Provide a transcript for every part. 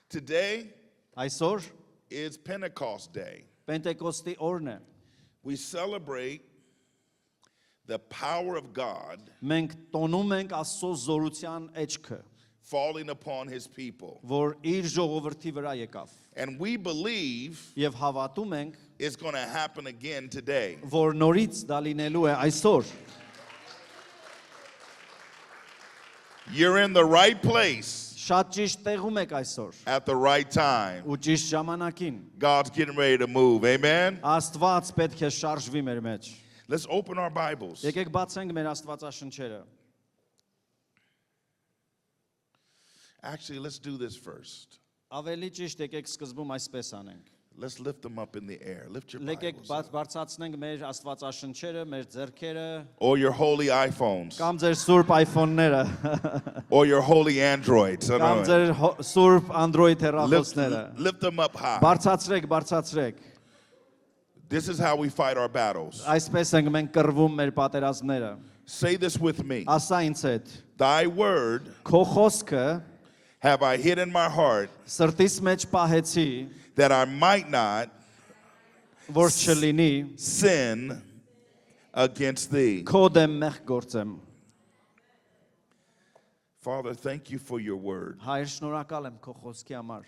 Today Այսօր is Pentecost Day. Պենտեկոստի օրն է։ We celebrate the power of God Մենք տոնում ենք Աստծո զորության էջքը, falling upon his people. որ իր ժողովրդի վրա եկավ։ And we believe Եվ հավատում ենք, it's going to happen again today. որ նորից դա լինելու է այսօր։ You're in the right place Շատ ճիշտ տեղում եք այսօր at the right time. ու ճիշտ ժամանակին։ God's getting ready to move. Amen. Աստված պետք է շարժվի մեր մեջ։ Let's open our Bibles. Եկեք բացենք մեր Աստվածաշնչերը։ Actually, let's do this first. Ավելի ճիշտ եկեք սկզբում այսպես անենք։ Let's lift them up in the air. Lift your Եկեք Bibles up. բարձրացնենք մեր Աստվածաշնչերը, մեր ձեռքերը, Or your holy iPhones. կամ ձեր սուրբ iPhone-ները, Or your holy Androids. I կամ don't know. ձեր սուրբ Android Lift, հեռախոսները։ lift them up high. Բարձրացրեք։ This is how we fight our battles. Այսպես ենք մենք կռվում մեր պատերազմները։ Say this with me. Ասա ինձ հետ։ Thy word Քո խոսքը have I hid in my heart սրտիս մեջ պահեցի, that I might not որ չլինի sin against thee. քո դեմ մեղք գործեմ։ Father, thank you for your word. Հայր, շնորհակալ եմ քո խոսքի համար։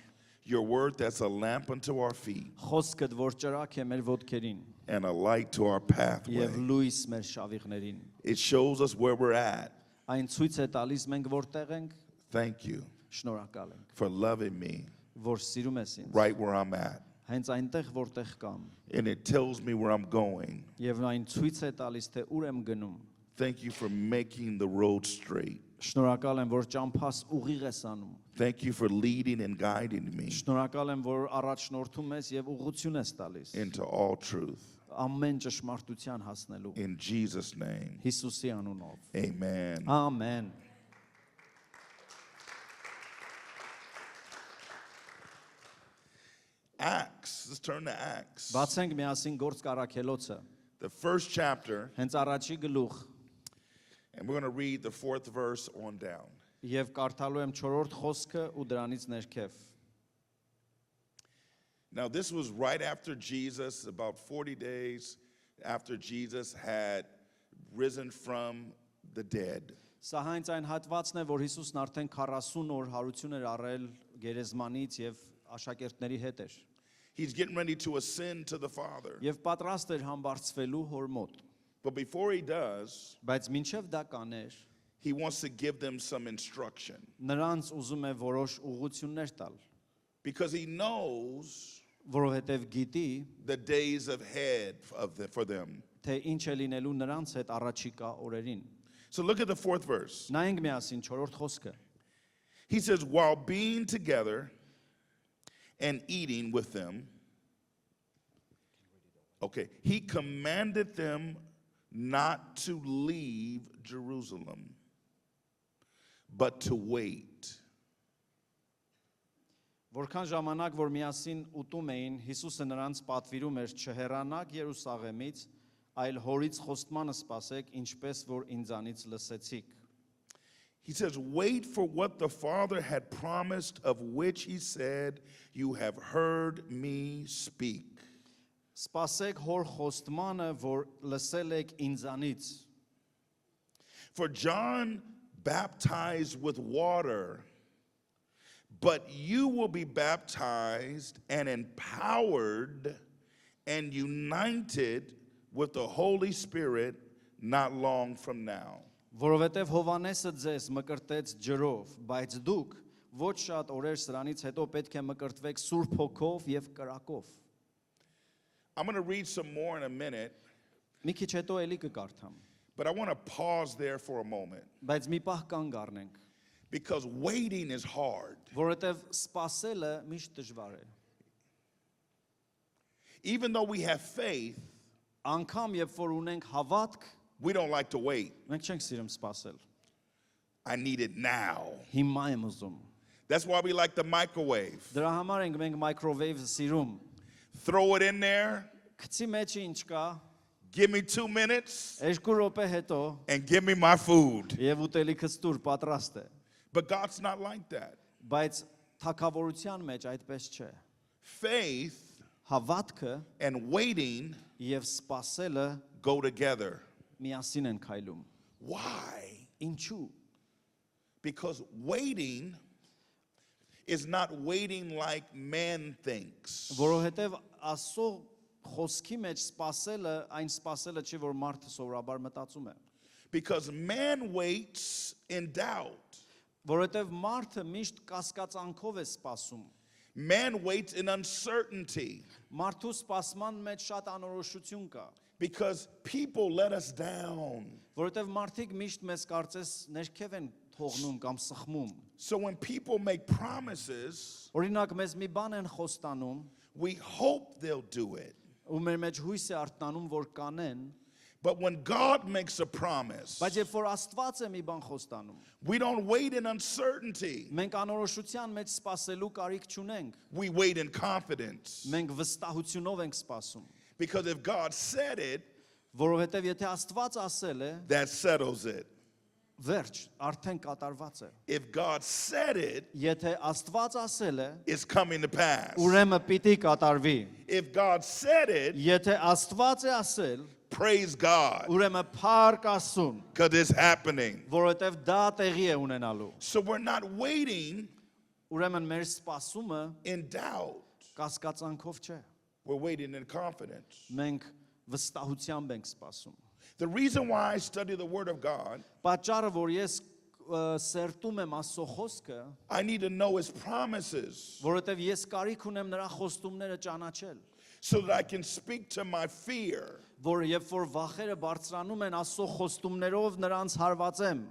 Your word that's a lamp unto our feet Խոսքդ, որ ճրակ է մեր ոտքերին and a light to our pathway. եւ լույս մեր շավիղներին։ It shows us where we're at. Այն ցույց է տալիս մենք որտեղ ենք։ Thank you Շնորհակալ ենք, for loving me որ սիրում ես ինձ։ right where I'm at. Հենց այնտեղ որտեղ կամ And it tells me where I'm going. եւ այն ցույց է տալիս թե ուր եմ գնում։ Thank you for making the road straight. Շնորհակալ եմ, որ ճամփաս ուղիղ ես անում։ Thank you for leading and guiding me Շնորհակալ եմ, որ առաջնորդում ես եւ ուղղություն ես տալիս։ into all truth. Ամեն ճշմարտության հասնելու։ In Jesus' name, Հիսուսի անունով։ amen. Ամեն։ Acts, let's turn to Acts. Բացենք միասին գործ կարաքելոցը։ The first chapter, Հենց առաջի գլուխ and we're going to read the 4th verse on down. եւ կարդալու եմ 4-րդ խոսքը ու դրանից ներքև։ Now, this was right after Jesus, about 40 days after Jesus had risen from the dead. Սա հենց այն հատվածն է, որ Հիսուսն արդեն 40 օր հարություն էր առել գերեզմանից եւ աշակերտների հետ էր։ He's getting ready to ascend to the Father. Եվ պատրաստ էր համբարձվելու հոր մոտ։ But before he does, Բայց մինչև դա կաներ, he wants to give them some instruction. նրանց ուզում է որոշ ուղղություններ տալ, Because he knows որովհետև գիտի, the days ahead for them. թե ինչ է լինելու նրանց հետ առաջիկա օրերին։ So look at the 4th verse. Նայենք միասին 4-րդ խոսքը։ He says, while being together and eating with them, okay, he commanded them not to leave Jerusalem, but to wait. Որքան ժամանակ որ միասին ուտում էին, Հիսուսը նրանց պատվիրում էր չհեռանաք Երուսաղեմից, այլ հորից խոստմանը սպասեք, ինչպես որ ինձանից լսեցիք։ He says, wait for what the Father had promised, of which he said, you have heard me speak. Սպասեք հոր խոստմանը, որ լսել եք ինձանից։ For John baptized with water, but you will be baptized and empowered and united with the Holy Spirit not long from now. Որովհետև Հովանեսը ձեզ մկրտեց ջրով, բայց դուք ոչ շատ օրեր սրանից հետո պետք է մկրտվեք Սուրբ Հոգով եւ կրակով։ I'm going to read some more in a minute, Մի քիչ հետո էլի կկարդամ, but I want to pause there for a moment բայց մի պահ կանգ առնենք, because waiting is hard. որովհետև սպասելը միշտ դժվար է։ Even though we have faith, Անկամ երբ որ ունենք հավատք, we don't like to wait. մենք չենք սիրում սպասել։ I need it now. Հիմա եմ ուզում։ That's why we like the microwave. Դրա համար ենք մենք microwave-ը սիրում։ Throw it in there, Գցի մեջ ինչ կա, give me 2 minutes, 2 րոպե հետո and give me my food. եւ ուտելիքս տուր պատրաստ է։ But God's not like that. Բայց թակավորության մեջ այդպես չէ։ Faith Հավատքը and waiting եւ սпасելը go together. միասին են քայլում։ Why? Ինչու։ Because waiting is not waiting like man thinks. Որովհետեւ Աստծո խոսքի մեջ սпасելը այն սпасելը չի, որ մարդը սովորաբար մտածում է։ Because man waits in doubt. Որովհետեւ մարդը միշտ կասկածանքով է սпасում։ Man waits in uncertainty Մարդու սпасման մեջ շատ անորոշություն կա, because people let us down. որովհետեւ մարդիկ միշտ մեզ կարծես ներքև են թողնում կամ սխմում։ So when people make promises, Օրինակ մեզ մի բան են խոստանում, we hope they'll do it. ու մեր մեջ հույս է արտնանում, որ կանեն, But when God makes a promise, բայց երբ որ Աստված է մի բան խոստանում, we don't wait in uncertainty. մենք անորոշության մեջ սпасելու կարիք չունենք։ We wait in confidence. Մենք վստահությունով ենք սпасում, Because if God said it, որովհետև եթե Աստված ասել է, that settles it. վերջ, արդեն կատարված է։ If God said it, Եթե Աստված ասել է, it's coming to pass. ուրեմն պիտի կատարվի։ If God said it, Եթե Աստված է ասել, praise God, ուրեմն փառք Աստծուն, because it's happening. որովհետև դա տեղի է ունենալու։ So we're not waiting Ուրեմն մեր սպասումը in doubt. կասկածանքով չէ։ We're waiting in confidence. Մենք վստահությամբ ենք սպասում։ The reason why I study the Word of God, Պատճառը, որ ես սերտում եմ Աստծո խոսքը, I need to know His promises որովհետև ես կարիք ունեմ նրա խոստումները ճանաչել, so that I can speak to my fear որ երբ որ վախերը բարձրանում են Աստծո խոստումներով նրանց հարվածեմ,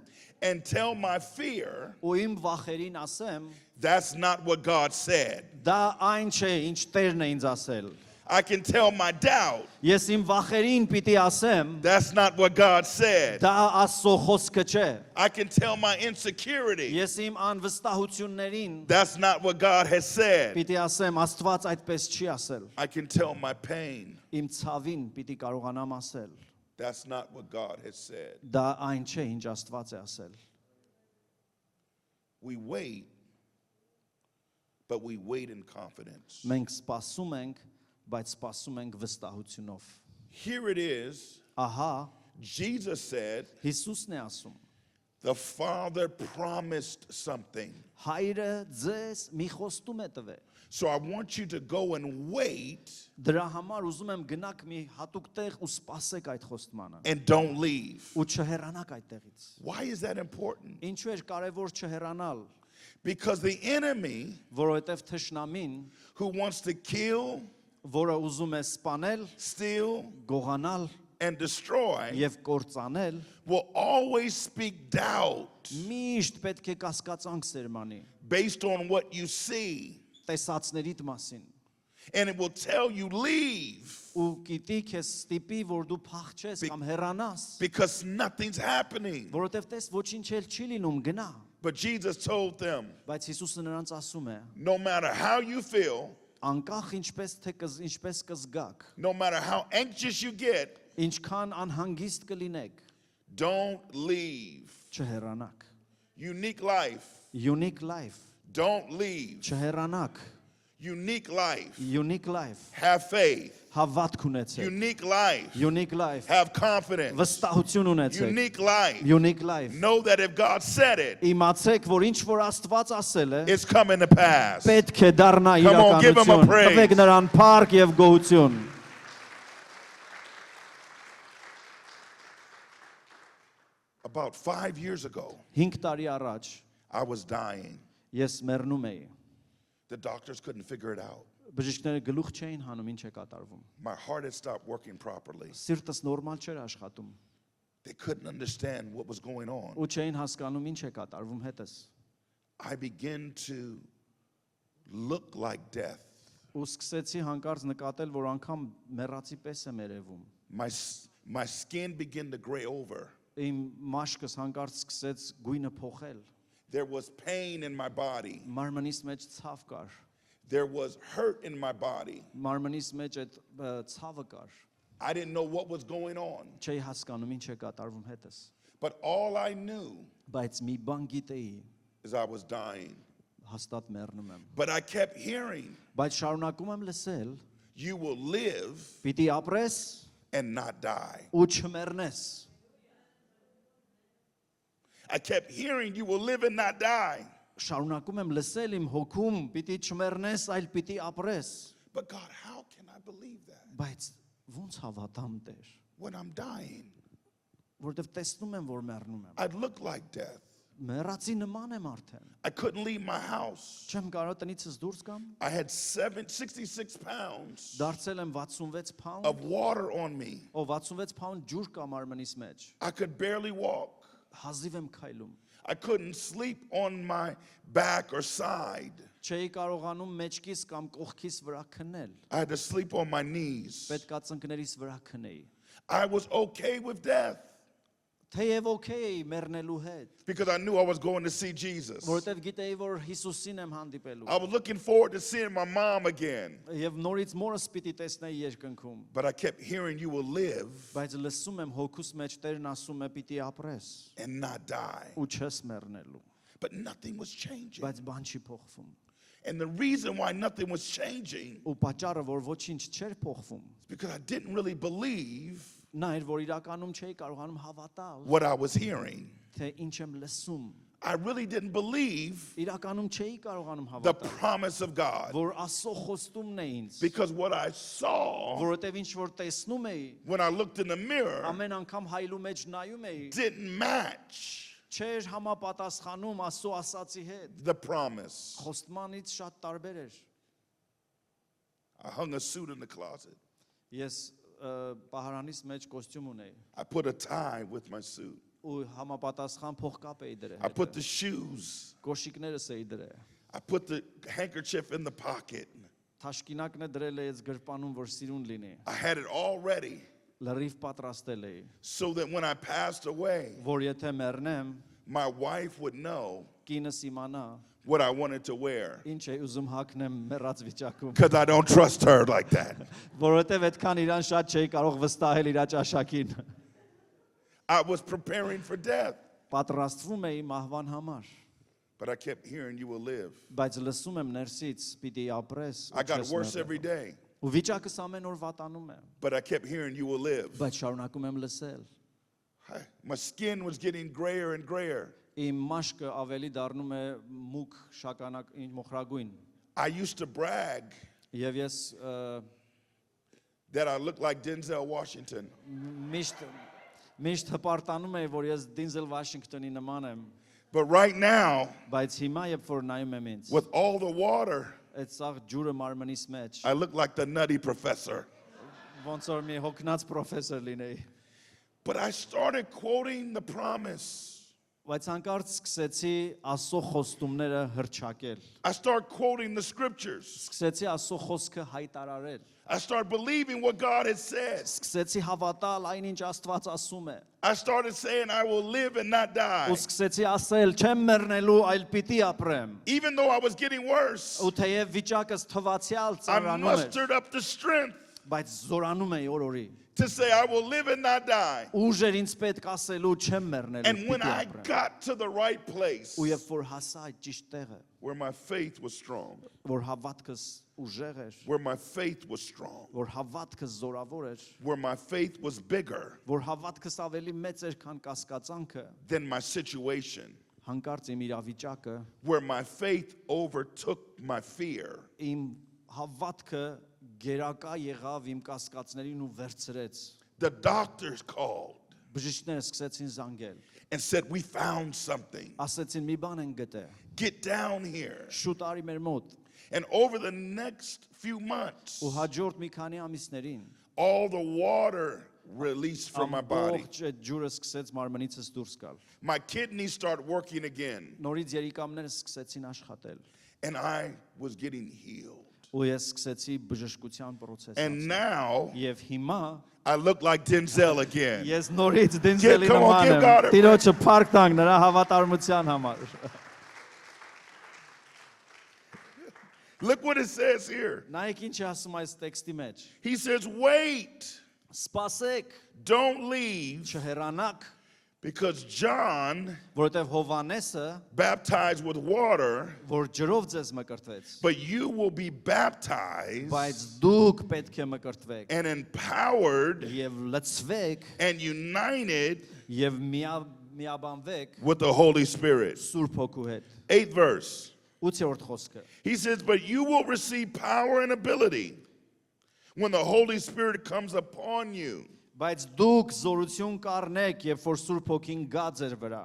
and tell my fear ու իմ վախերին ասեմ, that's not what God said. դա այն չէ, ինչ Տերն է ինձ ասել։ I can tell my doubt Ես իմ վախերին պիտի ասեմ, that's not what God said. դա Աստծո խոսքը չէ։ I can tell my insecurity Ես իմ անվստահություններին that's not what God has said. պիտի ասեմ, Աստված այդպես չի ասել։ I can tell my pain Իմ ցավին պիտի կարողանամ ասել, that's not what God has said. դա այն չէ, ինչ Աստված է ասել։ We wait, but we wait in confidence. Մենք սպասում ենք, բայց սպասում ենք վստահությունով։ Here it is. Ահա, Jesus said, Հիսուսն է ասում. the Father promised something. Հայրը ձեզ մի խոստում է տվել։ So I want you to go and wait Դրա համար ուզում եմ գնաք մի հատուկ տեղ ու սպասեք այդ խոստմանը։ and don't leave. Ու չհեռանաք այդտեղից։ Why is that important? Ինչու է կարևոր չհեռանալ, Because the enemy որովհետև թշնամին, who wants to kill, որը ուզում է սպանել, steal, գողանալ and destroy եւ կործանել, will always speak doubt միշտ պետք է կասկածանք սերմանի based on what you see. տեսածներիդ մասին։ And it will tell you leave Ու գիտի քեզ ստիպի, որ դու փախչես կամ հեռանաս, because nothing's happening. որովհետև տես ոչինչ էլ չի լինում, գնա։ But Jesus told them, Բայց Հիսուսը նրանց ասում է. no matter how you feel, Անկախ ինչպես կզգաք, no matter how anxious you get, ինչքան անհանգիստ կլինեք, don't leave. չհեռանաք։ Unique life. Unique life, Don't leave. չհեռանաք։ Unique life. Unique life, Have faith. հավատք ունեցեք։ Unique life. Unique life, Have confidence. վստահություն ունեցեք։ Unique life. Unique life, Know that if God said it, իմացեք, որ ինչ որ Աստված ասել է, it's coming to pass. պետք է դառնա Come on, give him a իրականություն։ praise. Տվեք նրան փառք եւ գոհություն։ About 5 years ago, 5 տարի առաջ I was dying. ես մեռնում էի։ The doctors couldn't figure it out. Բժիշկները գլուխ չէին հանում ինչ է կատարվում։ My heart had stopped working properly. Սիրտս նորմալ չէր աշխատում։ They couldn't understand what was going on. Ու չէին հասկանում ինչ է կատարվում հետս։ I began to look like death. Ու սկսեցի հանկարծ նկատել, որ անգամ մեռածի պես եմ երևում։ My skin began to gray over. Իմ մաշկս հանկարծ սկսեց գույնը փոխել։ There was pain in my body. Մարմնիս մեջ ցավ կար։ There was hurt in my body. Մարմնիս մեջ այդ ցավը կար։ I didn't know what was going on. Չէի հասկանում ինչ է կատարվում հետս։ But all I knew Բայց մի բան գիտեի, is I was dying. հաստատ մեռնում եմ։ But I kept hearing, Բայց շարունակում եմ լսել, you will live պիտի ապրես and not die. ու չմեռնես։ I kept hearing, you will live and not die. Շարունակում եմ լսել իմ հոգում, պիտի չմեռնես, այլ պիտի ապրես։ But God, how can I believe that Բայց ոնց հավատամ Տեր, when I'm dying? որովհետև տեսնում եմ, որ մեռնում եմ։ I'd look like death. Մեռածի նման եմ արդեն։ I couldn't leave my house. Չեմ կարող տնիցս դուրս գամ։ I had 66 pounds Դարձել եմ 66 pound, of water on me. ով 66 pound ջուր կա մարմնիս մեջ։ I could barely walk. Հազիվ եմ քայլում։ I couldn't sleep on my back or side. Չէի կարողանում մեջքիս կամ կողքիս վրա քնել։ I had to sleep on my knees. Պետքա ծնկներիս վրա քնեի։ I was okay with death Թեև օքեյ էի մեռնելու հետ, because I knew I was going to see Jesus. որովհետև գիտեի, որ Հիսուսին եմ հանդիպելու։ I was looking forward to seeing my mom again. Եվ նորից մորս պիտի տեսնեի երկնքում։ But I kept hearing, you will live Բայց լսում եմ հոգուս մեջ Տերն ասում է պիտի ապրես and not die. ու չես մեռնելու։ But nothing was changing. Բայց բան չի փոխվում։ And the reason why nothing was changing Ու պատճառը, որ ոչինչ չէր փոխվում, is because I didn't really believe նա էր, որ իրականում չէի կարողանում հավատալ, what I was hearing. թե ինչ եմ լսում։ I really didn't believe Իրականում չէի կարողանում the հավատալ, promise of God որ Աստծո խոստումն է ինձ, because what I saw որովհետև ինչ որ տեսնում էի, when I looked in the mirror ամեն անգամ հայլու մեջ նայում էի, didn't match չէր համապատասխանում Աստծո ասացի հետ։ the promise. Խոստմանից շատ տարբեր էր։ I hung a suit in the closet. Ես պահարանիս մեջ կոստյում ունեի I put a tie with my suit. ու համապատասխան փողկապ էի դրել։ I put the shoes. Կոշիկներս էի դրել։ I put the handkerchief in the pocket. Թաշկինակն է դրել էի գրպանում, որ սիրուն լինի։ I had it all ready Լրիվ պատրաստել էի, so that when I passed away, որ եթե մեռնեմ, my wife would know կինս իմանա, what I wanted to wear ինչ է ուզում հագնեմ մեռած վիճակում։ because I don't trust her like that. Որովհետև այդքան իրան շատ չէի կարող վստահել իր ճաշակին։ I was preparing for death, Պատրաստվում էի մահվան համար, but I kept hearing, you will live. բայց լսում եմ ներսից, պիտի ապրես։ I got worse every day, Ու վիճակս ամեն օր վատանում է, but I kept hearing, you will live. բայց շարունակում եմ լսել։ My skin was getting grayer and grayer. Իմ մաշկը ավելի դառնում է մուգ շագանակ մոխրագույն։ I used to brag Եվ ես that I looked like Denzel Washington. միշտ հպարտանում էի, որ ես Դինզել Վաշինգտոնի նման եմ, But right now, բայց հիմա երբ որ նայում եմ ինձ, with all the water, այդ սաղ ջուրը մարմնիս մեջ, I look like the nutty professor. ոնց որ մի հոգնած պրոֆեսոր լինեի։ But I started quoting the promise. Բայց հանկարծ սկսեցի Աստծո խոստումները հռչակել։ I started quoting the scriptures. Սկսեցի Աստծո խոսքը հայտարարել։ I started believing what God had said. Սկսեցի հավատալ այն ինչ Աստված ասում է։ I started saying, I will live and not die. Ու սկսեցի ասել, չեմ մեռնելու, այլ պիտի ապրեմ։ Even though I was getting worse, Ու թեև վիճակս թվացial I ծառանում էր, mustered up the strength բայց զորանում էի օր-օրի։ to say, I will live and not die. Ուժ էր ինձ պետք ասելու, չեմ մեռնելու, And when պիտի I ապրեմ։ got to the right place Ու երբ որ հասա այդ ճիշտ տեղը, where my faith was strong, որ հավատքս ուժեղ էր, where my faith was strong, որ հավատքս զորավոր էր, where my faith was bigger որ հավատքս ավելի մեծ էր, քան կասկածանքը, than my situation, հանկարծ իմ իրավիճակը, where my faith overtook my fear, իմ հավատքը գերակա եղավ իմ կասկածներին ու վերցրեց։ the doctors called Բժիշկները սկսեցին զանգել, and said, we found something. ասեցին մի բան են գտել, Get down here. շուտ արի մեր մոտ։ And over the next few months, Ու հաջորդ մի քանի ամիսներին all the water released from my body. ամբողջ այդ ջուրը սկսեց մարմնիցս դուրս գալ։ My kidneys started working again, Նորից երիկամները սկսեցին աշխատել։ and I was getting healed. Ու ես սկսեցի բժշկության process-ը։ And now Եվ հիմա I look like Denzel again. ես նորից Դենզելի Come on, նման give եմ։ God a Տիրոջը փառք տանք նրա հավատարմության համար։ Look what it says here. Նայեք ինչ է ասում այս տեքստի մեջ։ He says, wait, Սպասեք, don't leave չհեռանաք, Because John որովհետև Հովանեսը, baptized with water, որ ջրով ձեզ մկրտվեց, but you will be baptized բայց դուք պետք է մկրտվեք and empowered եւ լցվեք and united եւ միաբանվեք with the Holy Spirit. Սուրբ Հոգու հետ։ 8th verse. 8-րդ խոսքը։ He says, but you will receive power and ability when the Holy Spirit comes upon you. Բայց դուք զորություն կառնեք, երբ որ Սուրբ Հոգին գա ձեր վրա,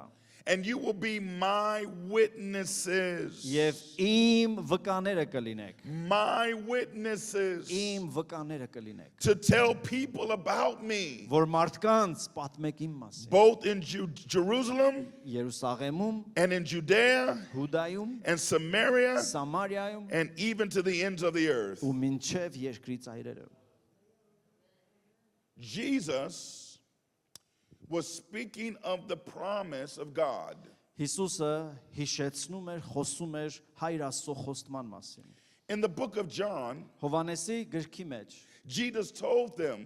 And you will be my witnesses. եւ իմ վկաները կլինեք։ My witnesses. Իմ վկաները կլինեք, To tell people about me. որ մարդկանց պատմեք իմ մասին։ Both in Jerusalem Երուսաղեմում, and in Judea Հուդայում, and Samaria Սամարիայում and even to the ends of the earth. ու մինչև երկրի ծայրերը։ Jesus was speaking of the promise of God. Հիսուսը հիշեցնում էր, խոսում էր Հայր Աստծո խոստման մասին։ In the book of John, Հովանեսի գրքի մեջ Jesus told them,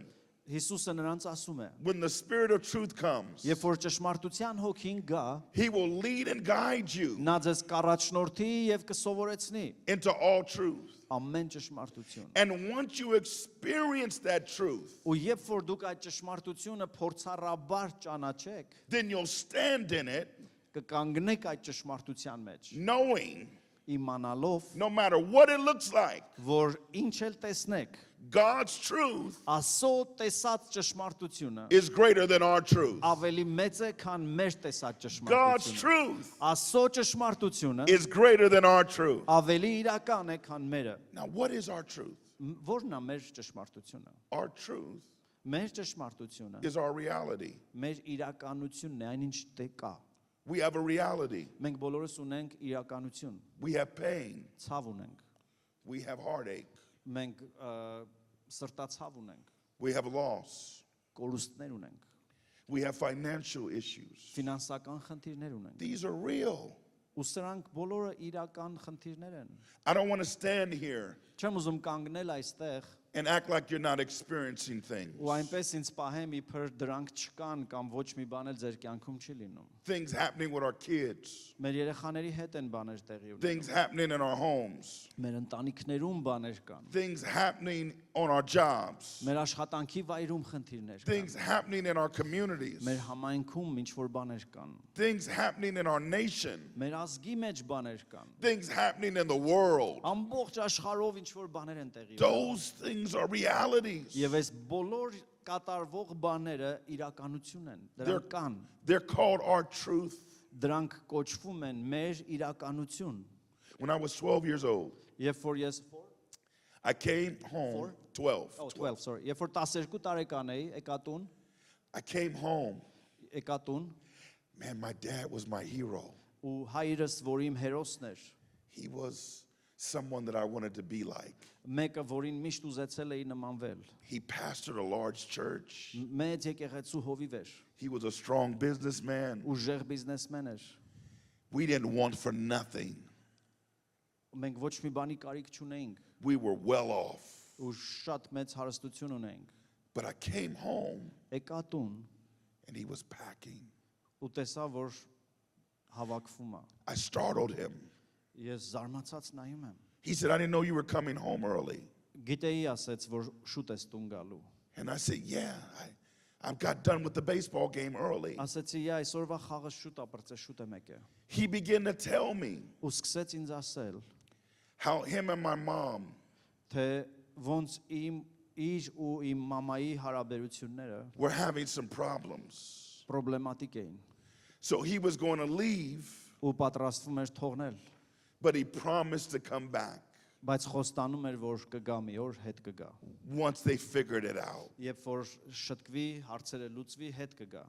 Հիսուսը նրանց ասում է. when the Spirit of truth comes, Երբ որ ճշմարտության հոգին գա, He will lead and guide you նա ձեզ կառաջնորդի եւ կսովորեցնի into all truth. ամեն ճշմարտություն։ And once you experience that truth, Ու երբ որ դուք այդ ճշմարտությունը փորձառաբար ճանաչեք, then you'll stand in it կկանգնեք այդ ճշմարտության մեջ, knowing, իմանալով, no matter what it looks like, որ ինչ էլ տեսնեք, God's truth Աստծո տեսած ճշմարտությունը is greater than our truth. ավելի մեծ է, քան մեր տեսած God's ճշմարտությունը։ truth Աստծո ճշմարտությունը is greater than our truth. ավելի իրական է, քան մերը։ Now, what is our truth? Որն է մեր ճշմարտությունը։ Our truth Մեր ճշմարտությունը is our reality. մեր իրականությունն է, այնինչ դե կա։ We have a reality. Մենք բոլորս ունենք իրականություն, We have pain. ցավ ունենք։ We have heartache. Մենք սրտացավ ունենք, We have loss. կորուստներ ունենք, We have financial issues. ֆինանսական խնդիրներ ունենք։ These are real. Ու սրանք բոլորը իրական խնդիրներ են։ I don't want to stand here Չեմ ուզում կանգնել այստեղ and act like you're not experiencing things. ու այնպես ինձ պահեմ իբր դրանք չկան կամ ոչ մի բան էլ ձեր կյանքում չի լինում։ Things happening with our kids. Մեր երեխաների հետ են բաներ տեղի ունենում։ Things happening in our homes. Մեր ընտանիքներում բաներ կան։ Things happening on our jobs. Մեր աշխատանքի վայրում խնդիրներ կան։ Things happening in our communities. Մեր համայնքում ինչ որ բաներ կան։ Things happening in our nation. Մեր ազգի մեջ բաներ կան։ Things happening in the world. Ամբողջ աշխարհով ինչ որ բաներ են տեղի ունենում։ Those things are realities. Եվ այս բոլոր կատարվող բաները իրականություն են, դրանք կան։ They're called our truth. Դրանք կոչվում են մեր իրականություն։ When I was 12 years old, Երբ որ ես I came home. 12. 12, sorry, երբ որ 12 տարեկան էի, եկա տուն, I came home. եկա տուն, Man, my dad was my hero. ու հայրս, որ իմ հերոսն էր, He was someone that I wanted to be like. մեկը, որին միշտ ուզեցել էի նմանվել, He pastored a large church. մեծ եկեղեցու հովիվ էր, He was a strong businessman. ուժեղ բիզնեսմեն էր, We didn't want for nothing. մենք ոչ մի բանի կարիք չունեինք, We were well off. ու շատ մեծ հարստություն ունեինք, But I came home եկա տուն, and he was packing. ու տեսա, որ հավաքվում է, I startled him. ես զարմացած նայում եմ, He said, I didn't know you were coming home early. գիտեի ասեց, որ շուտ ես տուն գալու, And I said, yeah, I got done with the baseball game early. ասեցի, «Յա, այսօրվա խաղը շուտ ապրծե, շուտ եմ եկել», He began to tell me ու սկսեց ինձ ասել, how him and my mom թե ոնց իր ու իմ մամայի հարաբերությունները were having some problems. պրոբլեմատիկ էին, So he was going to leave, ու պատրաստվում էր թողնել, but he promised to come back բայց խոստանում էր, որ կգա մի օր, հետ կգա, once they figured it out. երբ որ շտկվի, հարցերը լուծվի, հետ կգա։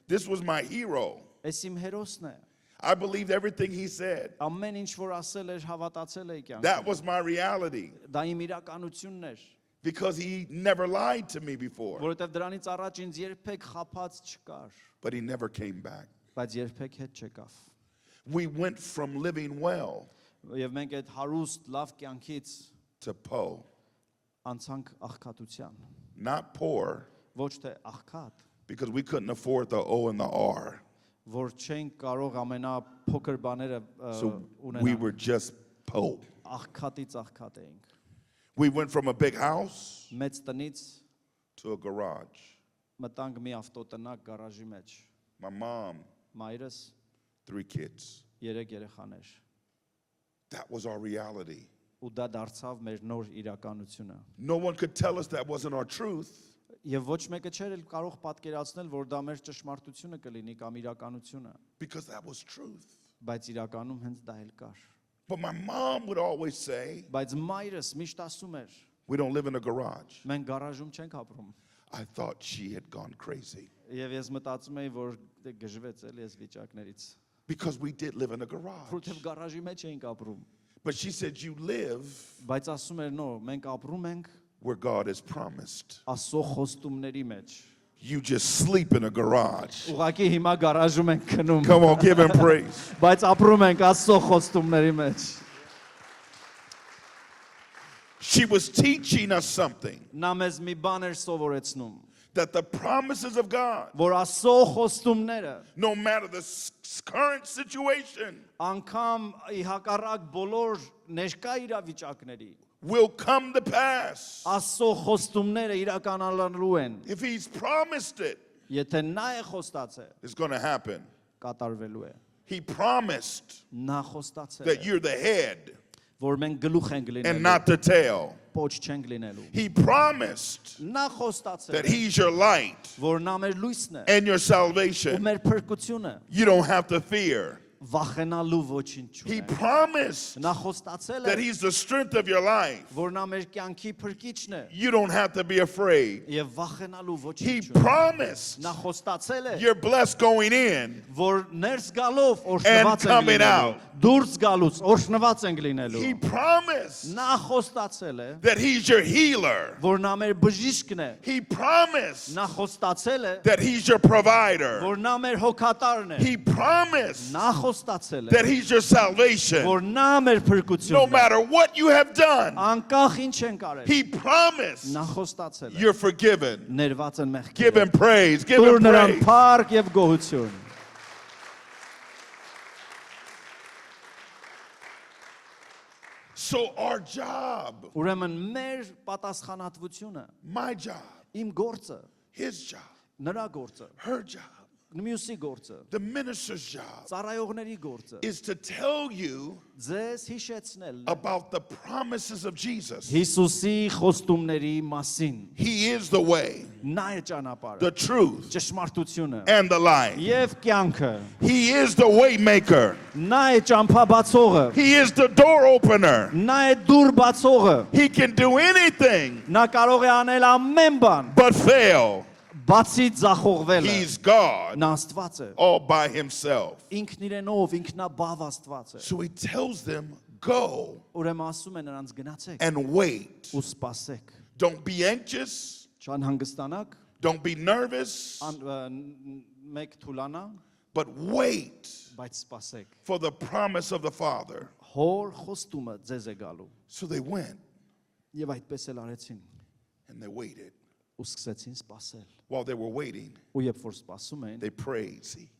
This was my hero. Այս իմ հերոսն է, I believed everything he said. ամեն ինչ որ ասել էր, հավատացել էի That կյանքում, was my reality դա իմ իրականությունն էր, because he never lied to me before, որովհետև դրանից առաջ ինձ երբեք խափած չկար, but he never came back. բայց երբեք հետ չեկավ։ We went from living well Եվ մենք այդ հարուստ լավ կյանքից to poor, անցանք աղքատության, not poor, ոչ թե աղքատ, because we couldn't afford the O and the R. որ չենք կարող ամենափոքր բաները So we ունենալ։ were just poor. Աղքատից աղքատ էինք։ We went from a big house Մեծ տնից to a garage. մտանք մի ավտոտնակ գարաժի մեջ։ My mom, Մայրս 3 kids. 3 երեխաներ։ That was our reality. Ու դա դարձավ մեր նոր իրականությունը։ No one could tell us that wasn't our truth. Եվ ոչ մեկը չէր էլ կարող պատկերացնել, որ դա մեր ճշմարտությունը կլինի կամ իրականությունը, Because that was truth. բայց իրականում հենց դա էլ կար։ But my mom would always say, Բայց մայրս միշտ ասում էր. we don't live in a garage. Մենք գարաժում չենք ապրում։ I thought she had gone crazy. Եվ ես մտածում էի, որ դե գժվեց էլի այս վիճակներից։ Because we did live in a garage. Որտեվ գարաժի մեջ էինք ապրում։ But she said, you live Բայց ասում էր, նո, մենք ապրում ենք where God has promised. Աստծո խոստումների մեջ։ You just sleep in a garage. Ուղղակի հիմա գարաժում ենք քնում։ Come on, give him praise. Բայց ապրում ենք Աստծո խոստումների մեջ։ She was teaching us something, Նա մեզ մի բան էր սովորեցնում, that the promises of God, որ Աստծո խոստումները no matter the current situation, անգամ ի հակառակ բոլոր ներկա իրավիճակների will come to pass. Աստծո խոստումները իրականանալու են։ If he's promised it, Եթե նա է խոստացել, it's going to happen. կատարվելու է։ He promised Նա խոստացել that է, you're the head որ մենք գլուխ ենք and լինելու, not the tail. պոչ չենք լինելու։ He promised Նա խոստացել that է, he's your light որ նա մեր լույսն է and your ու salvation. մեր փրկությունը, You don't have to fear. վախենալու ոչինչ He չունենք։ promised Նա խոստացել է, that he's the strength of your life. որ նա մեր կյանքի փրկիչն է You don't have to be afraid. եւ վախենալու He ոչինչ չունենք։ promised Նա խոստացել է, you're blessed going in որ ներս գալով and օրհնված ենք coming լինելու, out. դուրս գալուց օրհնված ենք լինելու։ He promised Նա խոստացել է, that he's your healer. որ նա մեր բժիշկն է։ He promised Նա խոստացել է, that he's your provider. որ նա մեր հոգատարն է։ He promised Նա խոստացել է, that he's your salvation. որ նա մեր No փրկությունն է։ matter what you have done, Անկախ ինչ են կարել, he promised նա խոստացել է։ you're forgiven. Ներված են Give մեղքերը։ him praise. Give Տուր him նրան praise. փառք եւ գոհություն։ So our job, Ուրեմն մեր պատասխանատվությունը, my job, իմ գործը, his job, նրա գործը, her job, մյուսի գործը, the minister's job ծառայողների գործը, is to tell you ձեզ հիշեցնել about the promises of Jesus. Հիսուսի խոստումների մասին։ He is the way, Նա է ճանապարհը, the truth, ճշմարտությունը and the life. եւ կյանքը։ He is the way maker. Նա է ճամփաբացողը, He is the door opener. նա է դուր բացողը։ He can do anything Նա կարող է անել ամեն բան, but fail. բացի ձախողվելը։ He's God Նա Աստված է, all by himself. ինքն իրենով, ինքնաբավ Աստված է։ So he tells them, go Ուրեմն ասում է նրանց գնացեք and wait. ու սպասեք։ Don't be anxious. Չանհանգստանաք, Don't be nervous, մեկ թուլանա, but wait բայց սպասեք։ for the promise of the Father. Հոր խոստումը ձեզ է գալու։ So they went Եվ այդպես էլ արեցին and they waited. ու սկսեցին սպասել։ While they were waiting, Ու երբ որ սպասում են, they prayed. See,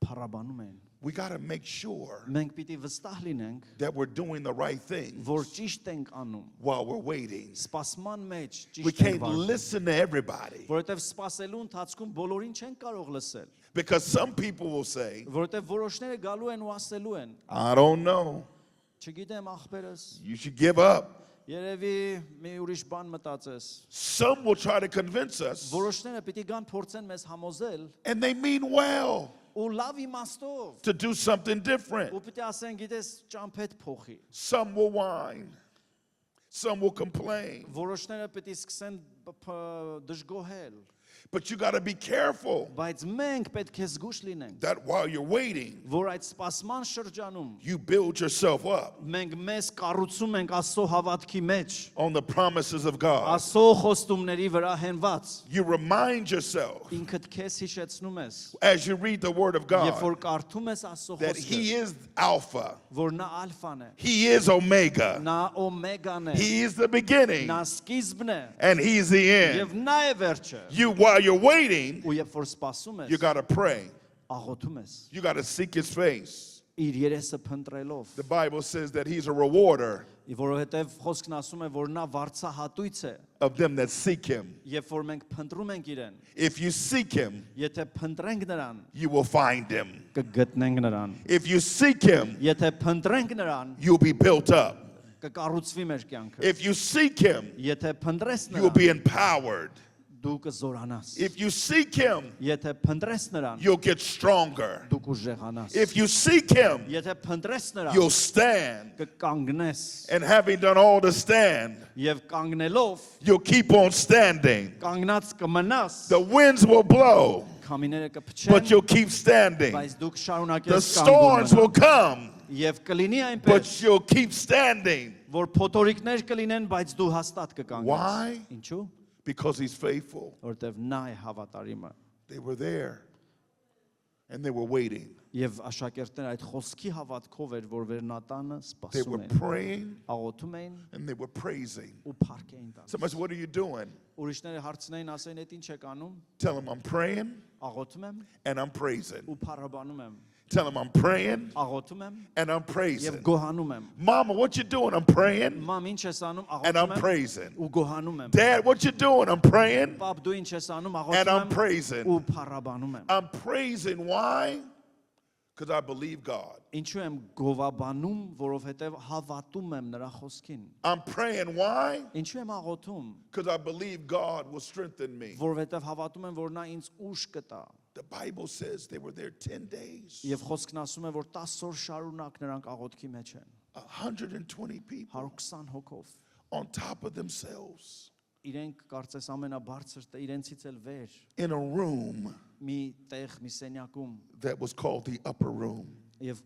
փառաբանում են։ we got to make sure Մենք պիտի վստահ լինենք, that we're doing the right thing որ ճիշտ ենք անում։ while we're waiting. Սպասման մեջ We ճիշտ ենք can't վարվում։ listen to everybody Որովհետև սպասելու ընթացքում բոլորին չեն կարող լսել։ because some people will say, Որովհետև որոշները գալու են ու ասելու են. I don't know. Չգիտեմ ախպերս, You should give up. երևի մի ուրիշ բան մտածես։ Some will try to convince us, Որոշները պիտի գան փորձեն մեզ համոզել and they mean well ու լավ իմաստով։ to do something different. Ու պիտի ասեն, գիտես, ճամփետ փոխի։ Some will whine. Some will complain. Որոշները պիտի սկսեն դժգոհել։ But you got to be careful Բայց մենք պետք է զգուշ լինենք, that while you're waiting, որ այդ սպասման շրջանում you build yourself up մենք մեզ կառուցում ենք Աստծո հավատքի մեջ, on the promises of God. Աստծո խոստումների վրա հենված։ You remind yourself Ինքդ քեզ հիշեցնում ես, as you read the Word of երբ God որ կարդում ես Աստծո that խոսքը, He is Alpha, որ նա ալֆան է, He is Omega, նա օմեգան է, He is the beginning, նա սկիզբն է, and He's the end. եւ նա է վերջը։ While you're waiting, Ու երբ որ սպասում you ես, got to pray. աղոթում ես You got to seek his face. իր երեսը փնտրելով, The Bible says that he's a rewarder որովհետև խոսքն ասում է, որ նա վարձահատույց է, of them that seek him. երբ որ մենք փնտրում ենք իրեն, If you seek him, եթե փնտրենք նրան, you will find him. կգտնենք նրան, If you seek him, եթե փնտրենք նրան, you'll be built up. կկառուցվի մեր կյանքը, If you seek him, եթե փնտրես you'll նրան, be empowered. դու կզորանաս, If you seek him, եթե փնտրես նրան, you'll get stronger. դու կուժեղանաս, If you seek him, եթե փնտրես նրան, you'll stand. կկանգնես, And having done all to stand, եւ կանգնելով, you'll keep on standing. կանգնած կմնաս, The winds will blow, քամիները but կփչեն, you'll keep standing. բայց դու The կշարունակես storms կանգուն will come, եւ կլինի but այնպես, you'll keep standing. որ փոթորիկներ կլինեն, բայց դու հաստատ կկանգնես, Why? ինչու՞, Because he's faithful. որտեվ նա է հավատարիմը, They were there and they were waiting. եւ աշակերտները այդ խոսքի հավատքով էր, որ Վերնատանը They սպասում were էին, praying աղոթում էին and they were praising. ու փառք էին տալիս, Somebody said, what are you doing? ուրիշները հարցնեին, ասեին, «Էդ ինչ եք անում»? Tell him I'm praying Աղոթում եմ and I'm praising. ու փառաբանում եմ, Tell him I'm praying աղոթում եմ and I'm եւ praising. գոհանում եմ, Mama, what you doing? I'm praying մամ ինչ ես անում, and աղոթում I'm եմ praising. ու գոհանում եմ, Dad, what you doing? I'm praying պապ դու ինչ ես անում, and աղոթում I'm եմ praising. ու փառաբանում եմ, I'm praising. Why? Because I believe God. ինչու եմ գովաբանում, որովհետև հավատում եմ նրա խոսքին, I'm praying. Why? ինչու եմ աղոթում, Because I believe God will strengthen me. որովհետև հավատում եմ, որ նա ինձ ուժ կտա, The Bible says they were there 10 days. եւ խոսքն ասում է, որ 10 օր շարունակ նրանք աղոթքի մեջ են, 120 people 120 հոգով, on top of themselves իրենք կարծես ամենաբարձր իրենցից էլ վեր, in a room մի տեղ, մի սենյակում, that was called the upper room. եւ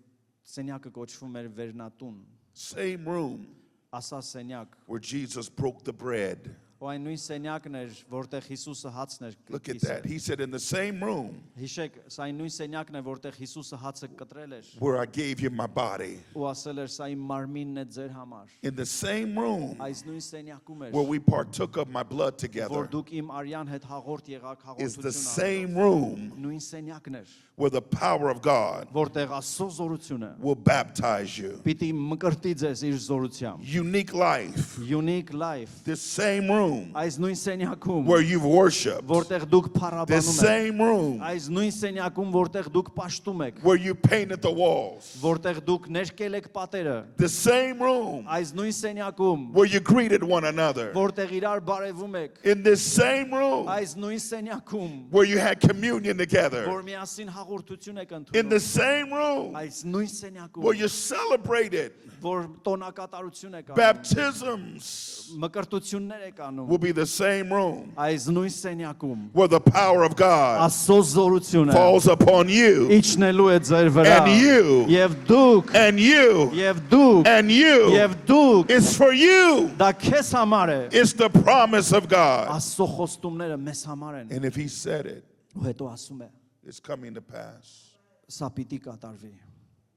սենյակը կոչվում էր Վերնատուն, Same room ասա սենյակ, where Jesus broke the bread. ու այն նույն սենյակն էր, որտեղ Հիսուսը հացն էր Look at կիսել։ that. He said, in the same room Հիշեք, սա այն նույն սենյակն է, որտեղ Հիսուսը հացը կտրել էր where I gave you my body. ու ասել էր, սա իմ մարմինն է ձեր համար։ In the same room Այս նույն սենյակում էր, where we partook of my blood որ together դուք իմ արյան հետ հաղորդ եղաք is the հաղորդություն same անելով։ room Նույն սենյակն էր, where the power of God որտեղ Աստծո զորությունը will baptize you. պիտի մկրտի ձեզ իր զորությամբ։ Unique life. Unique life, This same room այս նույն սենյակում, where you've worshiped. որտեղ դուք This փառաբանում եք, same room այս նույն սենյակում, որտեղ դուք պաշտում եք, where you painted the walls. որտեղ դուք ներկել եք պատերը, The same room այս նույն սենյակում, where you greeted one another. որտեղ իրար բարևում եք, In this same room այս նույն սենյակում, where you had communion together. որ միասին հաղորդություն եք In the ընդունում, same room այս նույն սենյակում, where you celebrated որ տոնակատարություն եք անում, baptisms մկրտություններ եք անում, will be the same room այս նույն սենյակում, where the power of God Աստծո զորությունը falls upon you իջնելու է ձեր վրա, and you եւ դուք, and you եւ դուք, and you. եւ դուք, It's for you. դա քեզ համար է, It's the promise of God. Աստծո խոստումները մեզ համար են, And if he said it, ու հետո ասում է, it's coming to pass. սա պիտի կատարվի։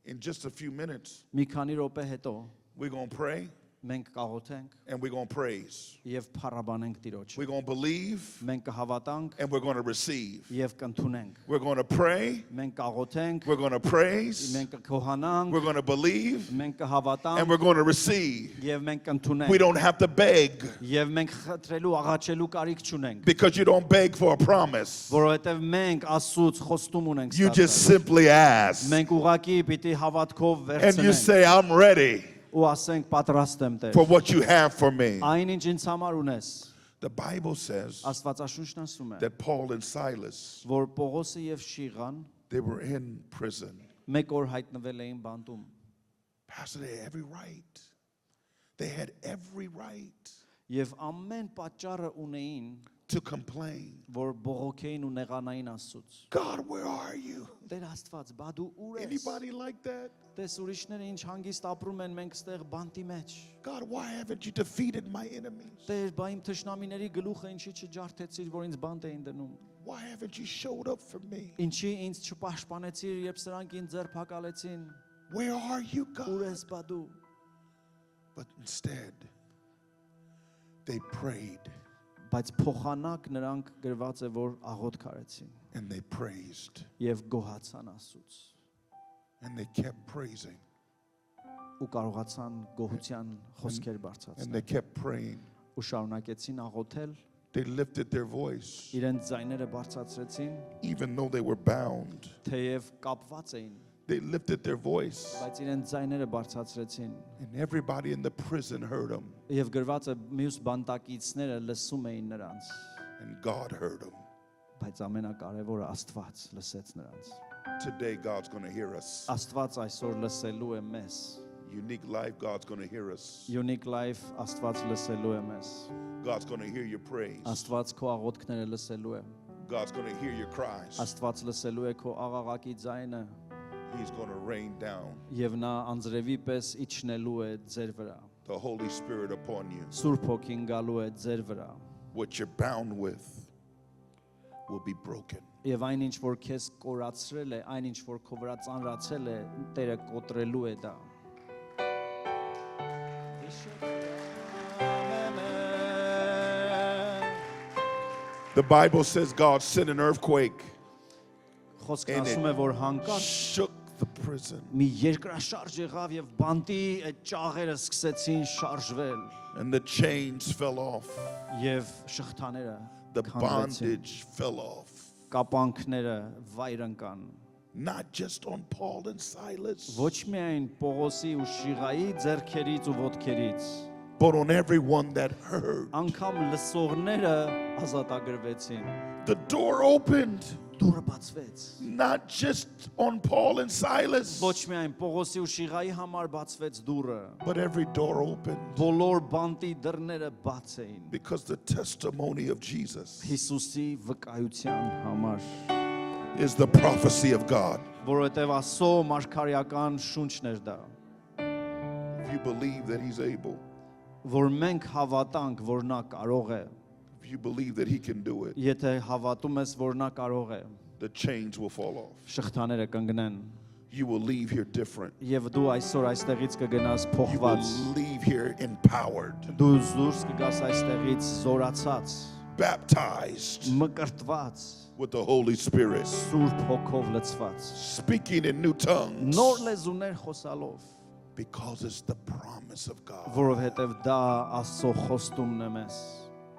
In just a few minutes, Մի քանի րոպե հետո we're going to pray մենք կաղոթենք and we're going to praise. եւ փառաբանենք Տիրոջ։ We're going to believe Մենք կհավատանք and we're going to receive. եւ կընդունենք։ We're going to pray. Մենք կաղոթենք, We're going to praise. մենք կքոհանանք, We're going to believe մենք and կհավատանք we're going to receive. եւ մենք We կընդունենք։ don't have to beg Եվ մենք խնդրելու, աղաչելու կարիք չունենք, because you don't beg for a promise. որովհետեւ մենք Աստծուց խոստում ունենք You just ստացել։ simply ask Մենք ուղակի պիտի հավատքով and you վերցնենք say, I'm ready ու ասենք պատրաստ եմ Տեր։ for what you have for me. Այնինչ ինձ համար ունես։ The Bible says Աստվածաշունչն ասում է, that Paul and Silas, որ Պողոսը եւ Շիղան they were in prison. մեկ օր հայտնվել էին բանտում։ Pastor, they had every right. They had every right Եվ ամեն պատճառը ունեին, to complain. որ բողոքեին ու նեղանային Աստծուց։ God, where are you? Տեր Աստված, բա դու ուր ես։ Anybody like that? Տես ուրիշները ինչ հանգիստ ապրում են, մենք ստեղ բանտի մեջ։ God, why haven't you defeated my enemies? Տեր, բա իմ թշնամիների գլուխը ինչի չջարդեցիր, որ ինձ բանտ էին դնում։ Why haven't you showed up for me? Ինչի ինձ չպաշտպանեցիր, երբ սրանք ինձ ձերբակալեցին։ Where are you, Ուր God? ես բա դու։ But instead, they prayed. բայց փոխանակ նրանք գրված է որ աղոթք արեցին and they praised եւ գոհացան Աստծուց and they kept praising ու կարողացան գոհության խոսքեր and բարձրացնել they kept praying. ու շարունակեցին աղոթել They lifted their voice իրենց ձայները բարձրացրեցին even though they were bound. թեև կապված էին They lifted their voice բայց իրենց ձայները բարձրացրեցին and everybody in the prison heard them եւ գրված է մյուս բանտակիցները լսում էին նրանց and God heard them. բայց ամենակարևորը Աստված լսեց նրանց Today God's going to hear us. Աստված այսօր լսելու է մեզ Unique life, God's going to hear us. Unique life Աստված լսելու է մեզ God's going to hear your praise. Աստված քո աղոթքները լսելու է God's going to hear your cries. Աստված լսելու է քո աղաղակի ձայնը He's going to rain down եւ նա անձրևի պես իջնելու է ձեր վրա the Holy Spirit upon you. Սուրբ Հոգին գալու է ձեր վրա What you're bound with will be broken. եւ այն ինչ որ քեզ կորացրել է այն ինչ որ քո վրա ծանրացել է Տերը կոտրելու է դա The Bible says God sent an earthquake Խոսքն And it- ասում է որ հանկարծ shook the prison. մի երկրաշարժ եղավ եւ բանտի այդ ճաղերը սկսեցին շարժվել And the chains fell off. եւ շղթաները The քանդվեցին bondage fell off. կապանքները վայր ընկան Not just on Paul and Silas, ոչ միայն Պողոսի ու Շիղայի ձեռքերից ու ոտքերից but on everyone that heard. անգամ լսողները ազատագրվեցին The door opened, դուրը բացվեց not just on Paul and Silas, ոչ միայն Պողոսի ու Շիղայի համար բացվեց դուրը but every door opened բոլոր բանտի դռները բաց էին because the testimony of Jesus Հիսուսի վկայության համար is the prophecy of God. որովհետև Աստծո մարգարեական շունչն էր դա If you believe that He's able, որ մենք հավատանք որ նա կարող է if you believe that He can do it, եթե հավատում ես որ նա կարող է the chains will fall off. շղթաները կընկնեն You will leave here different. եւ դու այսօր այստեղից կգնաս You will փոխված leave here empowered, դու դուրս կգաս այստեղից զորացած baptized մկրտված with the Holy Spirit, Սուրբ Հոգով լցված speaking in new tongues, նոր լեզուներ խոսալով because it's the promise of God. որովհետև դա Աստծո խոստումն է մեզ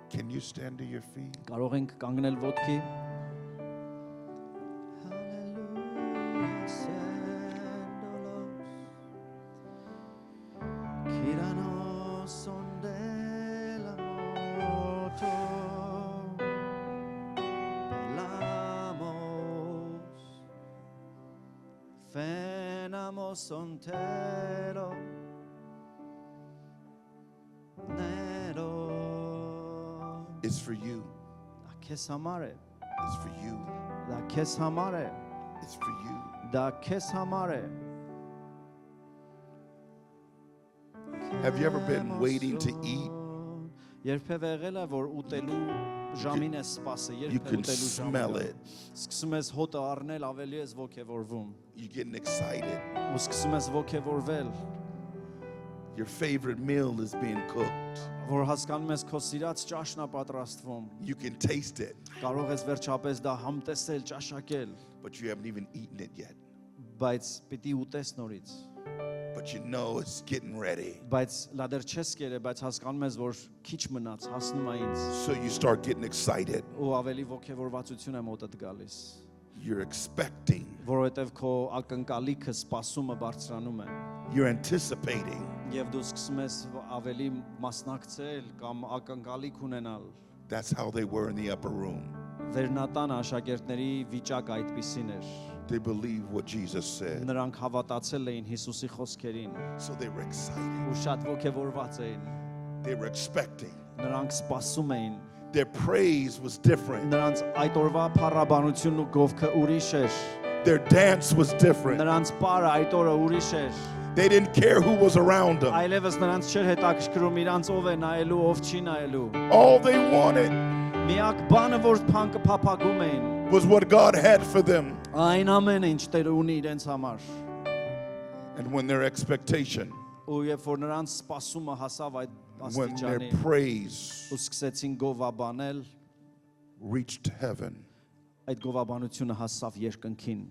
Can you stand to your feet? կարող ենք կանգնել ոտքի Sontero Nero It's for you. Da քեզ համար է It's for you. Դա քեզ համար է It's for you. Դա քեզ համար է Have you ever been waiting to eat? Երբևէ եղել է որ ուտելու ժամին է սպասը You երբ can ուտելու smell ժամը it. սկսում ես հոտը առնել ավելի ես ոգևորվում You're getting excited. ու սկսում ես ոգևորվել Your favorite meal is being cooked. որ հասկանում ես քո սիրած ճաշն է պատրաստվում You can taste it, կարող ես վերջապես դա համտեսել ճաշակել but you haven't even eaten it yet. բայց պիտի ուտես նորից But you know it's getting ready. բայց լա դեռ չես կերե բայց հասկանում ես որ քիչ մնաց հասնում է ինձ So you start getting excited. ու ավելի ոգևորվածություն է մոտդ գալիս You're expecting. որովհետև քո ակնկալիքը սպասումը բարձրանում է You're anticipating. եւ դու սկսում ես ավելի մասնակցել կամ ակնկալիք ունենալ That's how they were in the upper room. վերնատան աշակերտների վիճակը այդպիսին էր They believed what Jesus said. նրանք հավատացել էին Հիսուսի խոսքերին So they were excited. ու շատ ոգևորված էին They were expecting. նրանք սպասում էին Their praise was different. նրանց այդ օրվա փառաբանությունն ու գովքը ուրիշ էր Their dance was different. նրանց պարը այդ օրը ուրիշ էր They didn't care who was around them. այլևս նրանց չէր հետաքրքրում իրանց ով է նայելու ով չի նայելու All they wanted միակ բանը որ փանկը փափագում էին was what God had for them. այն ամենը ինչ Տերը ունի իրենց համար And when their expectation Ու երբ որ նրանց սպասումը հասավ այդ when their աստիճանի, praise ու սկսեցին գովաբանել, reached heaven, այդ գովաբանությունը հասավ երկնքին,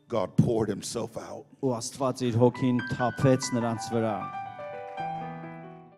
God poured himself out. ու Աստված իր հոգին թափեց նրանց վրա։